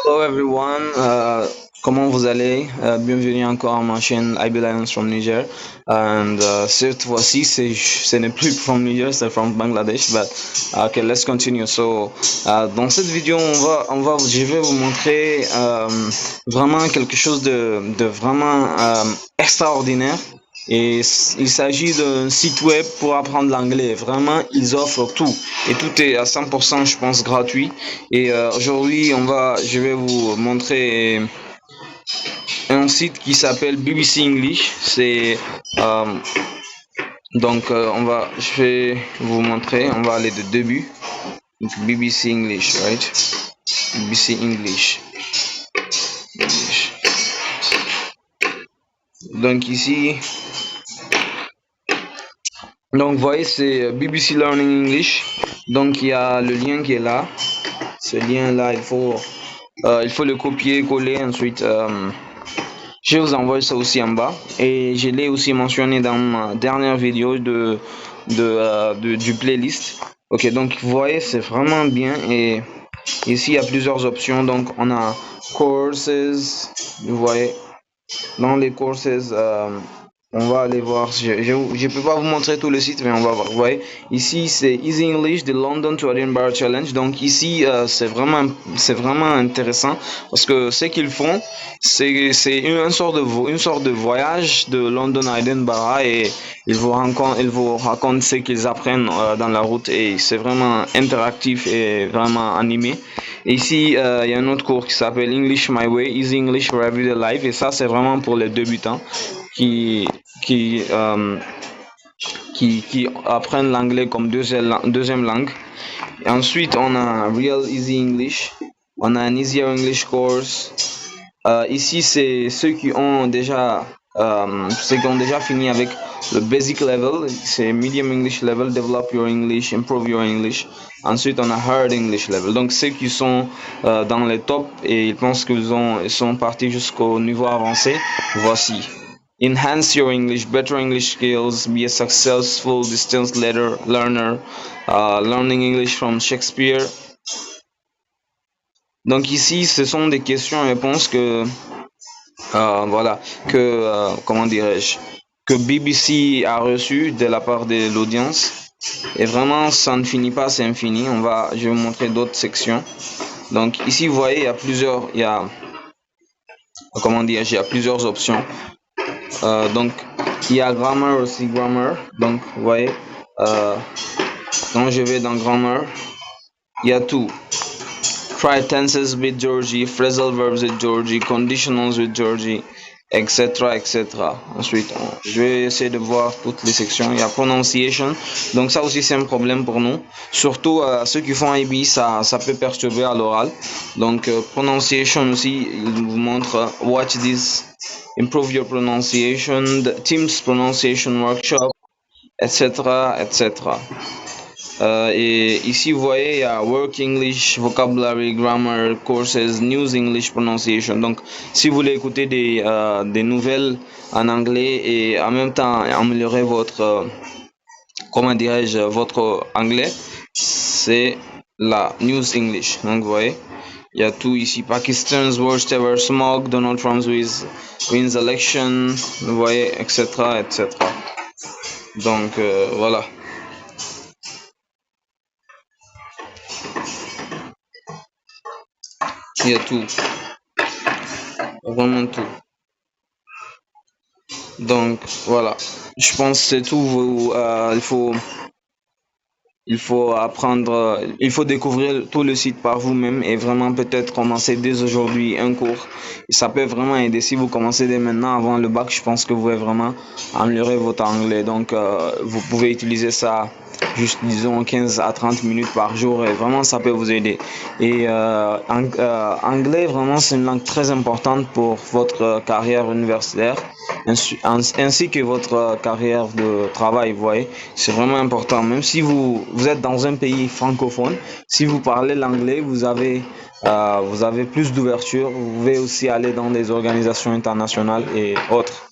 Hello everyone, comment vous allez? Bienvenue encore à ma chaîne IB Lions from Niger. And cette fois-ci, ce n'est plus from Niger, c'est from Bangladesh. But okay, let's continue. So, dans cette vidéo, je vais vous montrer vraiment quelque chose de vraiment extraordinaire. Et il s'agit d'un site web pour apprendre l'anglais. Vraiment, ils offrent tout. Et tout est à 100%, je pense, gratuit. Et aujourd'hui, je vais vous montrer un site qui s'appelle BBC English. Je vais vous montrer. On va aller de début. Donc, BBC English, right? BBC English. Donc ici, donc vous voyez, c'est BBC Learning English. Donc il y a le lien qui est là. Ce lien là, il faut le copier, coller. Ensuite, je vous envoie ça aussi en bas. Et je l'ai aussi mentionné dans ma dernière vidéo du playlist. Ok, donc vous voyez, c'est vraiment bien. Et ici, il y a plusieurs options. Donc on a courses. Vous voyez, dans les courses, on va aller voir. Je peux pas vous montrer tout le site, mais on va voir. Vous voyez, ici c'est Easy English, the London to Edinburgh Challenge. Donc ici, c'est vraiment intéressant parce que ce qu'ils font, c'est une sorte de voyage de London à Edinburgh et ils vous racontent ce qu'ils apprennent dans la route et c'est vraiment interactif et vraiment animé. Et ici, il y a un autre cours qui s'appelle English My Way, Easy English for Everyday Life et ça, c'est vraiment pour les débutants qui qui, euh, qui apprennent l'anglais comme deuxième langue. Et ensuite, on a Real Easy English, on a un Easier English Course. Ici, c'est ceux qui ont déjà fini avec le basic level, c'est medium English level, develop your English, improve your English. Ensuite, on a hard English level. Donc, ceux qui sont dans les tops et ils pensent ils sont partis jusqu'au niveau avancé, voici. Enhance your English, better English skills, be a successful distance learner, learning English from Shakespeare. Donc ici, ce sont des questions-réponses comment dirais-je, que BBC a reçues de la part de l'audience. Et vraiment, ça ne finit pas, c'est infini. Je vais vous montrer d'autres sections. Donc ici, vous voyez, il y a plusieurs options. Donc il y a grammar aussi, grammar. Donc vous voyez, quand je vais dans grammar, il y a tout. Try tenses with Georgie, phrasal verbs with Georgie, conditionals with Georgie, etc., etc. Ensuite, je vais essayer de voir toutes les sections. Il y a pronunciation, donc ça aussi c'est un problème pour nous. Surtout ceux qui font IB, ça peut perturber à l'oral. Donc pronunciation aussi, il vous montre watch this, improve your pronunciation, the Teams pronunciation workshop, etc., etc. Et ici, vous voyez, il y a Work English, Vocabulary, Grammar, Courses, News English Pronunciation. Donc, si vous voulez écouter des nouvelles en anglais et en même temps améliorer votre anglais, c'est la News English. Donc, vous voyez, il y a tout ici. Pakistan's worst ever smog, Donald Trump wins election, vous voyez, etc., etc. Donc, voilà. Il y a tout, vraiment tout. Donc voilà, je pense que c'est tout. Il faut apprendre, il faut découvrir tout le site par vous-même et vraiment peut-être commencer dès aujourd'hui un cours. Et ça peut vraiment aider si vous commencez dès maintenant avant le bac. Je pense que vous pouvez vraiment améliorer votre anglais. Donc vous pouvez utiliser ça juste disons 15 à 30 minutes par jour et vraiment ça peut vous aider. Et anglais vraiment c'est une langue très importante pour votre carrière universitaire ainsi que votre carrière de travail, vous voyez, c'est vraiment important. Même si vous êtes dans un pays francophone, si vous parlez l'anglais, vous avez plus d'ouverture. Vous pouvez aussi aller dans des organisations internationales et autres.